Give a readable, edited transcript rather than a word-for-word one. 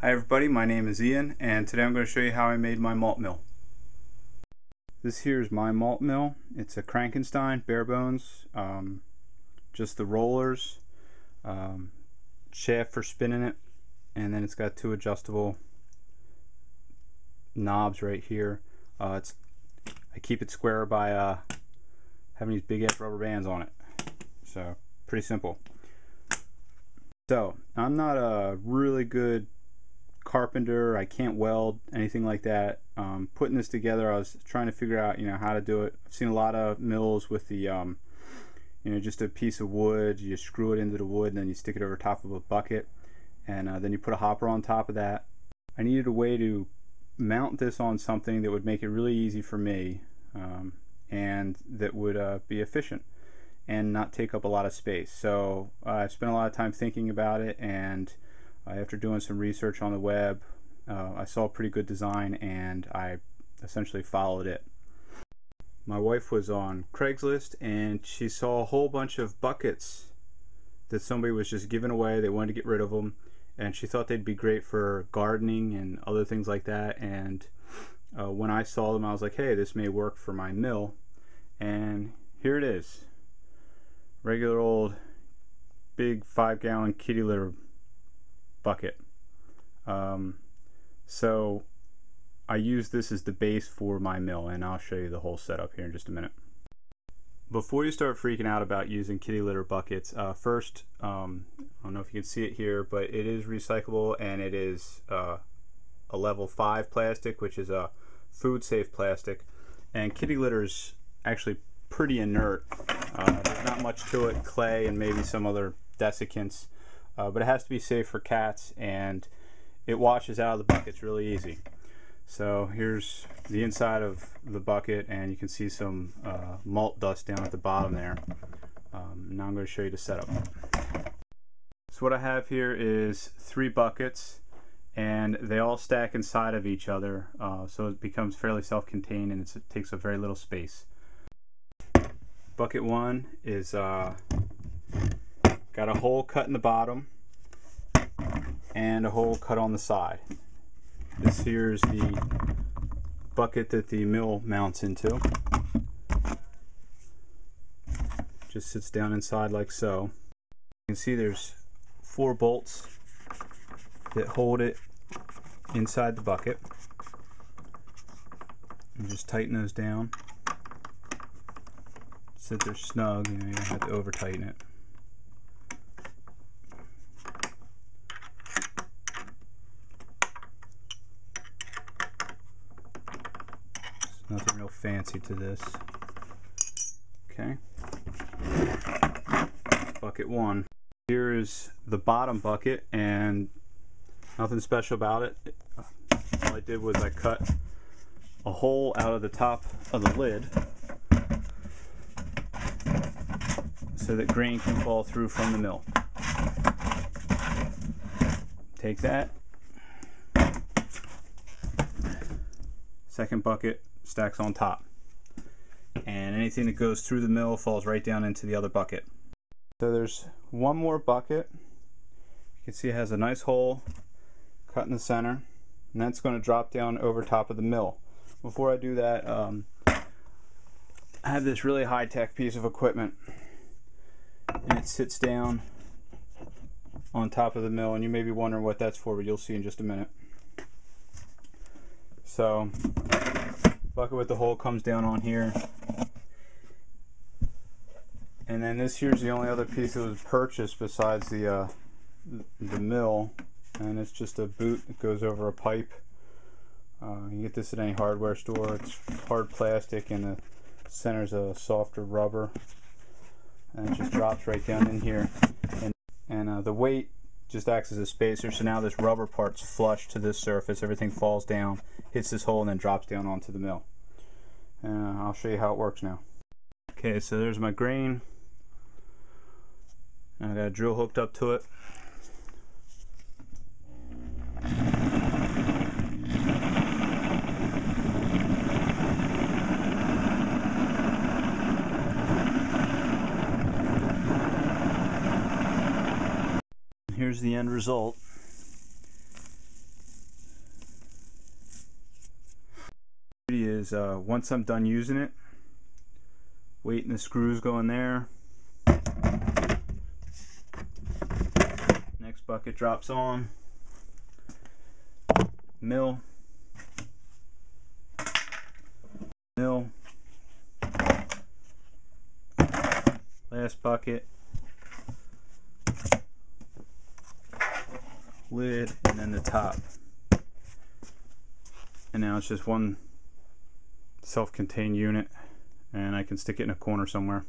Hi everybody, my name is Ian and today I'm going to show you how I made my malt mill. This here is my malt mill. It's a Frankenstein, bare bones, just the rollers, shaft for spinning it, and then it's got two adjustable knobs right here. I keep it square by having these big ass rubber bands on it, so pretty simple. So I'm not a really good carpenter, I can't weld, anything like that. Putting this together, I was trying to figure out how to do it. I've seen a lot of mills with the just a piece of wood, you screw it into the wood and then you stick it over top of a bucket, and then you put a hopper on top of that. I needed a way to mount this on something that would make it really easy for me, and that would be efficient and not take up a lot of space. So I spent a lot of time thinking about it, and after doing some research on the web, I saw a pretty good design and I essentially followed it. My wife was on Craigslist and she saw a whole bunch of buckets that somebody was just giving away. They wanted to get rid of them and she thought they'd be great for gardening and other things like that. And when I saw them, I was like, hey, this may work for my mill. And here it is. Regular old big 5-gallon kitty litter bucket. So I use this as the base for my mill, and I'll show you the whole setup here in just a minute. Before you start freaking out about using kitty litter buckets, first, I don't know if you can see it here, but it is recyclable and it is a level 5 plastic, which is a food safe plastic, and kitty litter is actually pretty inert. There's not much to it, clay and maybe some other desiccants. But it has to be safe for cats, and it washes out of the buckets really easy. So here's the inside of the bucket, and you can see some malt dust down at the bottom there. Now I'm going to show you the setup. So what I have here is 3 buckets, and they all stack inside of each other, so it becomes fairly self-contained and it takes up very little space. Bucket 1 is got a hole cut in the bottom and a hole cut on the side. This here is the bucket that the mill mounts into. Just sits down inside like so. You can see there's 4 bolts that hold it inside the bucket. And just tighten those down so that they're snug. You don't have to over tighten it. Nothing real fancy to this. Okay. Bucket 1. Here is the bottom bucket, and nothing special about it. All I did was I cut a hole out of the top of the lid so that grain can fall through from the mill. Take that. Second bucket stacks on top, and anything that goes through the mill falls right down into the other bucket. So there's one more bucket. You can see it has a nice hole cut in the center, and that's going to drop down over top of the mill. Before I do that, I have this really high-tech piece of equipment, and it sits down on top of the mill, and you may be wondering what that's for, but you'll see in just a minute. So bucket with the hole comes down on here, and then this here's the only other piece that was purchased besides the mill, and it's just a boot that goes over a pipe. You can get this at any hardware store. It's hard plastic and the center's a softer rubber, and it just drops right down in here, and the weight just acts as a spacer, so now this rubber part's flush to this surface. Everything falls down, hits this hole, and then drops down onto the mill. I'll show you how it works now. Okay, so there's my grain. I got a drill hooked up to it. Here's the end result. is once I'm done using it, weight and the screws go in there. Next bucket drops on. Mill. Mill. Last bucket. Lid, and then the top. And now it's just one self-contained unit, and I can stick it in a corner somewhere.